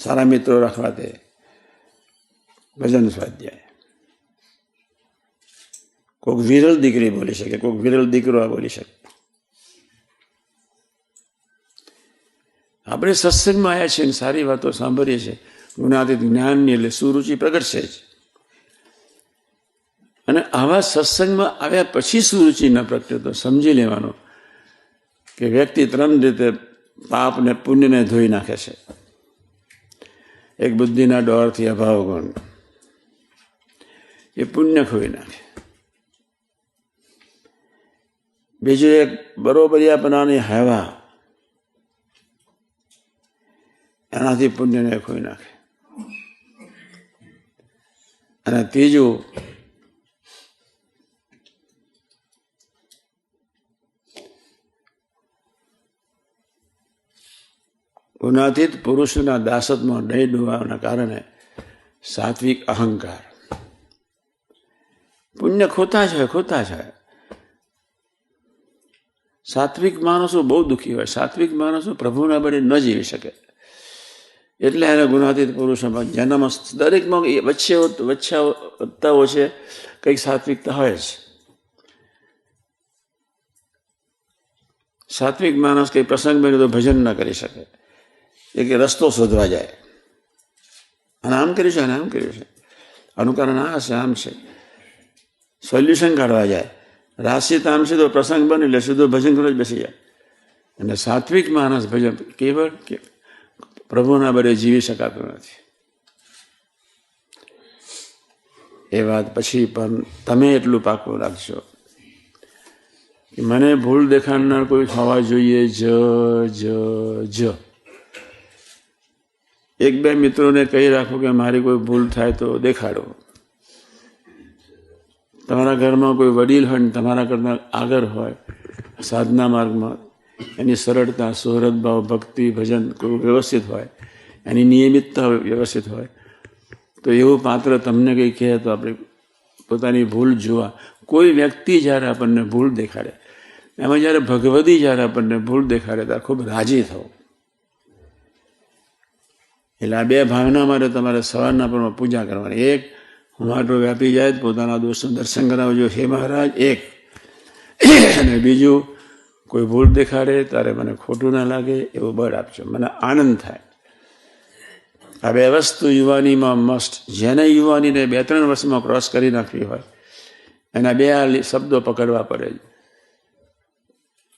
સારા મિત્રો રાખવા તે ભજન સ્વાધ્યાય. કોઈક વિરલ દીકરી બોલી શકે, કોઈક વિરલ દીકરો બોલી શકે. આપણે સત્સંગમાં આવ્યા છીએ, સારી વાતો સાંભળીએ છીએ, ગુણાતીત જ્ઞાનની એટલે સુરુચિ પ્રગટશે જ. અને આવા સત્સંગમાં આવ્યા પછી સુરુચિ ન પ્રગટે તો સમજી લેવાનો કે વ્યક્તિ 3 રીતે પાપ ને પુણ્યને ધોઈ નાખે છે. એક બુદ્ધિના ડોરથી અભાવ ગુણ, એ પુણ્ય ખોઈ નાખે. બીજું એક બરોબરિયાપણાની હવા, એનાથી પુણ્યને ખોઈ નાખે. અને ત્રીજું ગુણાતીત પુરુષના દાસત્વમાં નહીં ડૂબવાના કારણે સાત્વિક અહંકાર. પુણ્ય ખોતા છે. સાત્વિક માણસો બહુ દુઃખી હોય. સાત્વિક માણસો પ્રભુના બળે ન જીવી શકે. એટલે એને ગુણાતીત પુરુષોમાં જન્મ દરેકમાં વચ્ચે વધતાઓ છે, કંઈક સાત્વિકતા હોય જ. સાત્વિક માણસ કંઈ પ્રસંગ બને તો ભજન ન કરી શકે, એ કે રસ્તો શોધવા જાય. અને આમ કર્યું છે અને આમ કર્યું છે, આનું કારણ આ હશે, આમ છે, સોલ્યુશન કાઢવા જાય. રાશિ તામ છે તો પ્રસંગ બને એટલે સીધો ભજન કરવા જ બેસી જાય. અને સાત્વિક માણસ ભજન કેવળ પ્રભુના બળે જીવી શકાતું નથી. એ વાત પછી પણ તમે એટલું પાકું રાખજો કે મને ભૂલ દેખાડનાર કોઈ હોવા જોઈએ. જ 1-2 મિત્રોને કહી રાખો કે મારી કોઈ ભૂલ થાય તો દેખાડો. તમારા ઘરમાં કોઈ વડીલ હોય ને તમારા કરતાં આગળ હોય સાધના માર્ગમાં, એની સરળતા, સુહૃદ ભાવ, ભક્તિ, ભજન કોઈ વ્યવસ્થિત હોય, એની નિયમિતતા વ્યવસ્થિત હોય, તો એવું પાત્ર તમને કંઈ કહે તો આપણે પોતાની ભૂલ જોવા. કોઈ વ્યક્તિ જ્યારે આપણને ભૂલ દેખાડે, એમાં જ્યારે ભગવદી જ્યારે આપણને ભૂલ દેખાડે ત્યારે ખૂબ રાજી થવું. એટલે આ 2 ભાવના માટે તમારે સવારના પરમાં પૂજા કરવાની. એક, હું આટલો વ્યાપી જાય પોતાના દોસ્તનું દર્શન કરાવજો હે મહારાજ, એક. અને બીજું, કોઈ ભૂલ દેખાડે ત્યારે મને ખોટું ના લાગે એવું બળ આપજો, મને આનંદ થાય. આ 2 વસ્તુ યુવાનીમાં મસ્ટ. જેને યુવાનીને 2-3 વર્ષમાં ક્રોસ કરી નાખવી હોય એના 2 શબ્દો પકડવા પડે.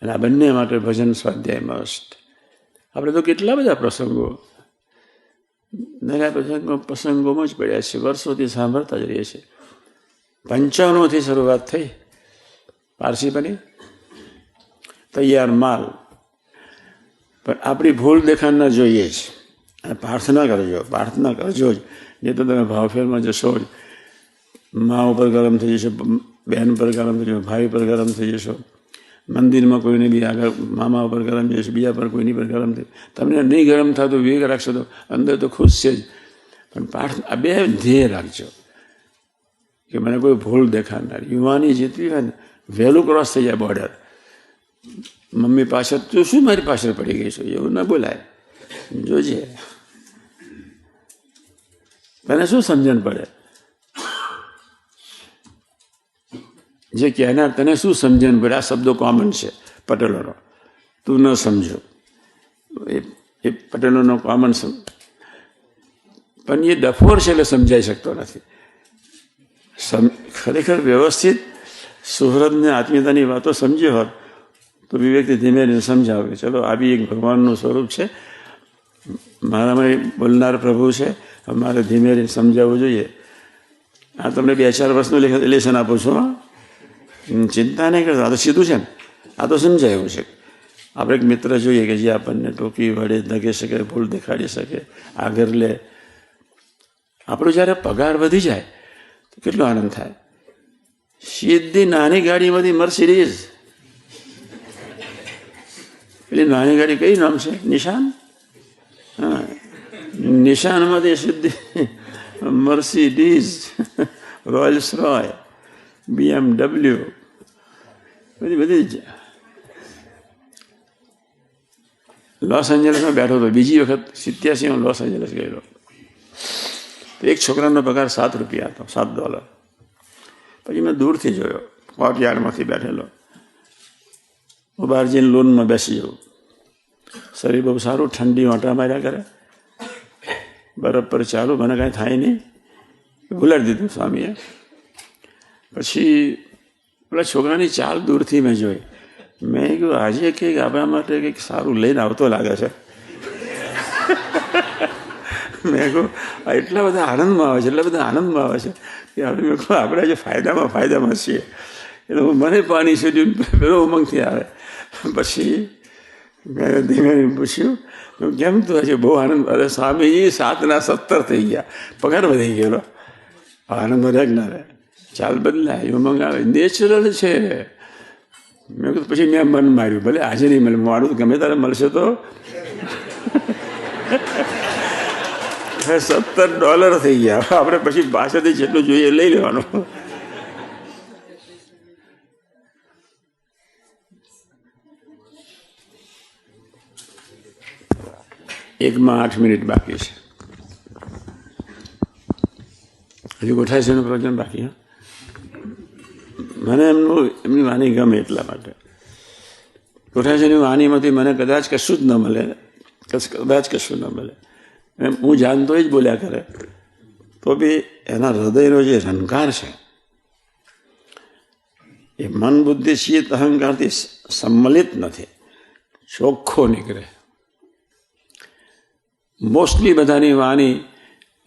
અને આ બંને માટે ભજન સ્વાધ્યાય મસ્ટ. આપણે તો કેટલા બધા પ્રસંગો પ્રસંગોમાં જ પડ્યા છે, વર્ષોથી સાંભળતા જ રહીએ છીએ. 95થી શરૂઆત થઈ, પારસી બની તૈયાર માલ. પણ આપણી ભૂલ દેખાડના જોઈએ જ. અને પ્રાર્થના કરજો જ, નહીં તો તમે ભાવફેરમાં જશો જ. મા ઉપર ગરમ થઈ જશો, બહેન પર ગરમ થઈ જશો, ભાઈ પર ગરમ થઈ જશો, મંદિરમાં કોઈને બી આગળ મામા ઉપર ગરમ થઈ જશો, બીજા પર કોઈની પર ગરમ થઈ. તમને નહીં ગરમ થતું વિવેક રાખશો તો અંદર તો ખુશ છે જ. પણ પ્રાર્થના, 2 ધ્યેય રાખજો કે મને કોઈ ભૂલ દેખાડનાર. યુવાની જીતવી હોય ને વહેલું ક્રોસ થઈ જાય બોર્ડર. મમ્મી પાછળ તું શું મારી પાછળ પડી ગઈ છું એવું ના બોલાય. જોજે તને શું સમજણ પડે, જે કહેનાર તને શું સમજણ પડે. આ શબ્દો કોમન છે પટેલોનો, તું ન સમજો, એ પટેલોનો કોમન. પણ એ ડફોર છે એટલે સમજાઈ શકતો નથી. ખરેખર વ્યવસ્થિત સુહૃદને આત્મીયતાની વાતો સમજ્યો હોત તો વિવેકથી ધીમે ધીમે સમજાવે કે ચલો આ બી એક ભગવાનનું સ્વરૂપ છે, મારામાં બોલનાર પ્રભુ છે, અમારે ધીમે ધીમે સમજાવવું જોઈએ. આ તમને 2-4 વર્ષનું લેસન આપું છું, ચિંતા નહીં કરતા. આ તો સીધું છે ને, આ તો સમજાયું છે. આપણે એક મિત્ર જોઈએ કે જે આપણને ટોકી વડે દગી શકે, ભૂલ દેખાડી શકે, આગળ લે. આપણો જ્યારે પગાર વધી જાય તો કેટલો આનંદ થાય. સીધી નાની ગાડીમાંથી મર્સિડીઝ, પેલી નાની ગાડી કઈ નામ છે, નિશાન. હા, નિશાનમાંથી સીધી મર્સિડીઝ, રોયલ્સ રોય, BMW, બધી લોસ એન્જલસમાં બેઠો હતો, બીજી વખત 87 લોસ એન્જલસ ગયેલો. તો એક છોકરાનો પગાર $7 હતો, $7. પછી મેં દૂરથી જોયો, કોર્ટયાર્ડમાંથી બેઠેલો. હું બહાર જઈને લોનમાં બેસી જાઉં, શરીર બહુ સારું, ઠંડી ઓંટા માર્યા કરે, બરફ પર ચાલુ, મને કાંઈ થાય નહીં. ભૂલાડી દીધું સ્વામીએ. પછી પેલા છોકરાની ચાલ દૂરથી મેં જોઈ. મેં કહ્યું આજે કંઈક આપણા માટે કંઈક સારું લઈને આવતો લાગે છે. મેં કહું એટલા બધા આનંદમાં આવે છે, એટલા બધા આનંદમાં આવે છે કે આપણે મેં કહું આપણે આજે ફાયદામાં છીએ. એટલે મને પાણી સુધી પેલો ઉમંગથી આવે. પછી મેં ધીમે પૂછ્યું કેમ તો હજી બહુ આનંદ. અરે સ્વામીજી 7 ના 17 થઈ ગયા, પગાર વધી ગયેલો. આનંદ રહે ના રહે, ચાલ બદલાય, ઉમંગ આવે, નેચરલ છે. મેં કીધું પછી મેં મન માર્યું, ભલે આજે નહીં મળે, મારું ગમે તારે મળશે તો. $17 થઈ ગયા. આપણે પછી પાસેથી જેટલું જોઈએ લઈ લેવાનું. એકમાં 8 મિનિટ બાકી છે. હજુ 88નું પ્રવચન બાકી. મને એમની વાણી ગમે એટલા માટે. 88ની વાણીમાંથી મને કદાચ કશું જ ન મળે, કદાચ કશું ન મળે. હું જાણતો જ બોલ્યા કરે, તો બી એના હૃદયનો જે રણકાર છે એ મન બુદ્ધિ ચિત્ત અહંકારથી સંમલિત નથી, ચોખ્ખો નીકળે. મોસ્ટલી બધાની વાણી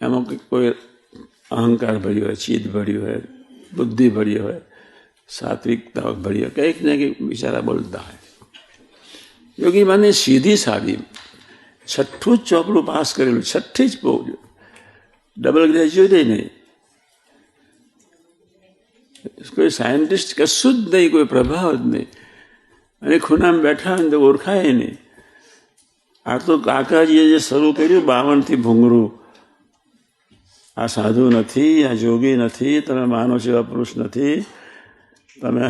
એમાં કોઈ અહંકાર ભર્યું હોય, ચિત્ત ભર્યું હોય, બુદ્ધિ ભરી હોય, સાત્વિકતા ભરી હોય, કંઈક ને કંઈક બિચારા બોલતા હોય. યોગી માને સીધી સાદી 6ઠું જ ચોપડું પાસ કરેલું, 6ઠ્ઠી જ બહુ, ડબલ ગ્રેજ્યુએટ નહીં, કોઈ સાયન્ટિસ્ટ કશું જ નહીં, કોઈ પ્રભાવ જ નહીં. અને ખૂણામાં બેઠા હોય તો ઓળખાય નહીં. આ તો કાકાજીએ જે શરૂ કર્યું 52થી ભૂંગળું, આ સાધુ નથી, આ જોગી નથી, તમે માનવ સેવા પુરુષ નથી, તમે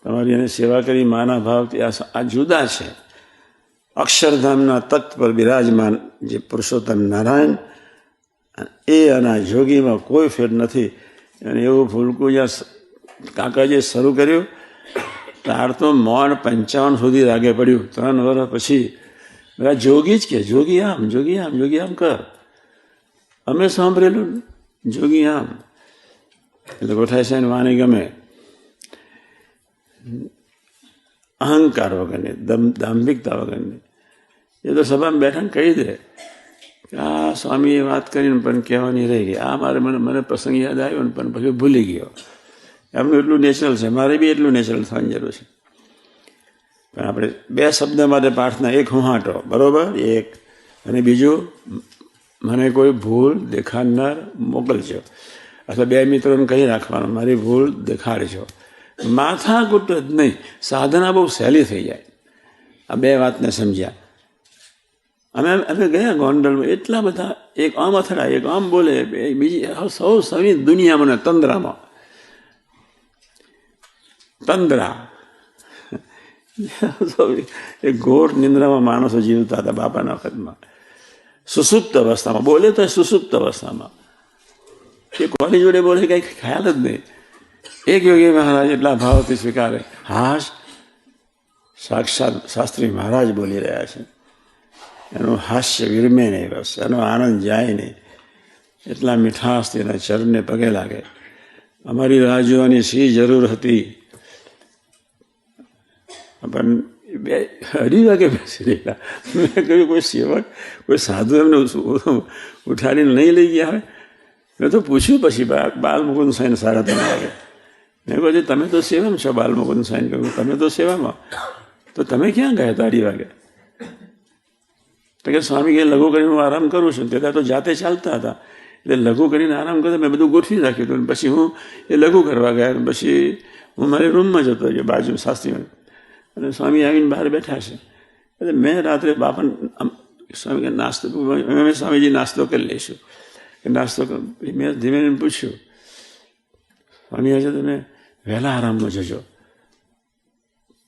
તમારી એને સેવા કરી માના ભાવથી, આ જુદા છે. અક્ષરધામના તખ્ત પર બિરાજમાન જે પુરુષોત્તમ નારાયણ, એ અને આ જોગીમાં કોઈ ફેર નથી. અને એવું ભૂલકું જ્યાં કાકાજીએ શરૂ કર્યું ત્યાર તો મોડ 55 સુધી રાગે પડ્યું. 3 વર્ષ પછી બધા જોગી જ કે જોગી આમ, જોગી આમ, જોગી આમ કર. અમે સાંભળેલું જોગી આમ. એટલે ગોઠાઈ સાહેબ વાણી ગમે, અહંકાર વગરની, દાંભિકતા વગરની. એ તો સભામાં બેઠા કહી દે કે આ સ્વામીએ વાત કરીને પણ કહેવાની રહી ગઈ, આ મને પ્રસંગ યાદ આવ્યો ને પણ પછી ભૂલી ગયો. એમનું એટલું નેચરલ છે, મારે બી એટલું નેચરલ થવાની જરૂર છે. પણ આપણે 2 શબ્દ માટે પ્રાર્થના, એક હુંહાટો, બરોબર, એક, અને બીજું મને કોઈ ભૂલ દેખાડનાર મોકલજો, અથવા 2 મિત્રોને કહી રાખવાનું મારી ભૂલ દેખાડજો. માથાકૂટ જ નહીં, સાધના બહુ સહેલી થઈ જાય. આ 2 વાતને સમજ્યા. અમે ગયા ગોંડલમાં, એટલા બધા, એક આમ અથડાય, એક આમ બોલે, બીજી સૌ સવી દુનિયા મને તંદ્રામાં, તંદ્રા એ ઘોર નિંદ્રામાં માણસો જીવતા હતા બાપાના વખતમાં. સુસુપ્ત અવસ્થામાં બોલે તો સુસુપ્ત અવસ્થામાં, એ કોની જોડે બોલે કંઈ ખ્યાલ જ નહીં. એક યોગી મહારાજ એટલા ભાવથી સ્વીકારે, હાશ સાક્ષાત શાસ્ત્રી મહારાજ બોલી રહ્યા છે. એનું હાસ્ય વિરમે નહીં, બસ એનો આનંદ જાય નહીં. એટલા મીઠાશથી એના ચરણને પગે લાગે. અમારી રાહ જોવાની શી જરૂર હતી, પણ 2:30 વાગે બેસી રહેલા. મેં કહ્યું કોઈ સેવક, કોઈ સાધુ એમને ઉઠાડીને નહીં લઈ ગયા હોય. મેં તો પૂછ્યું પછી બાલમુકુંદ સ્વામી 3:30 વાગે. મેં કહ્યું તમે તો સેવામાં છો. બાલમુકુંદ સ્વામી કહ્યું તમે તો સેવામાં, તો તમે ક્યાં ગયા 2:30 વાગે? તો કે સ્વામી કે લઘુ કરીને હું આરામ કરું છું. ત્યાં તો જાતે ચાલતા હતા, એટલે લઘુ કરીને આરામ કરતા મેં બધું ગોઠવી રાખ્યું હતું. પછી હું એ લઘુ કરવા ગયા, પછી હું મારી રૂમમાં જતો રહ્યો બાજુ શાસ્ત્રીમાં, અને સ્વામી આવીને બહાર બેઠા છે. એટલે મેં રાત્રે બાપા સ્વામી નાસ્તો, અમે સ્વામીજી નાસ્તો કરી લઈશું, નાસ્તો મેં ધીમે ધીમે પૂછ્યું, સ્વામી આજે તમે વહેલા આરામમાં જજો,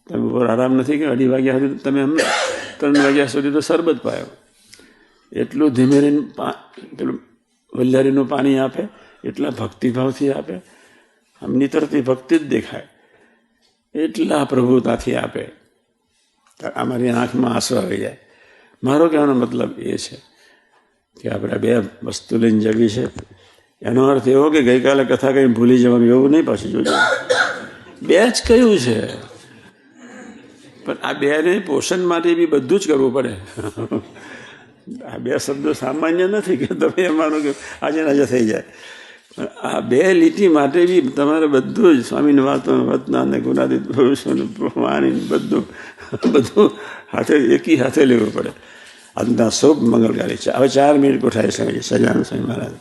તમે બપોર આરામ નથી કે 2:30 વાગ્યા સુધી તમે 3 વાગ્યા સુધી તો શરબત પાયો, એટલું ધીમે રહીને પેલું વલ્લારીનું પાણી આપે, એટલા ભક્તિભાવથી આપે, આમ નીતરતી ભક્તિ જ દેખાય, એટલા પ્રભુતાથી આપે. અમારી આંખમાં આંસુ આવી જાય. મારો કહેવાનો મતલબ એ છે કે આપણે 2 વસ્તુ લઈને જવી છે. એનો અર્થ એવો કે ગઈકાલે કથા કંઈ ભૂલી જવાનું એવું નહીં. પાછું જોજો 2 જ કહ્યું છે, પણ આ 2ને પોષણ માટે બી બધું જ કરવું પડે. આ 2 શબ્દો સામાન્ય નથી કે તમે એમ માનો કે આજે આજે થઈ જાય. આ 2 લીટી માટે બી તમારે બધું જ સ્વામીની વાતો, વતના ને ગુણાદિત પુરુષોનું વાણી બધું હાથે એકી હાથે લેવું પડે. આજના શુભ મંગળકારી છે. હવે 4 મિનિટ કોઠાય છે સજાનંદ સ્વામી મહારાજ.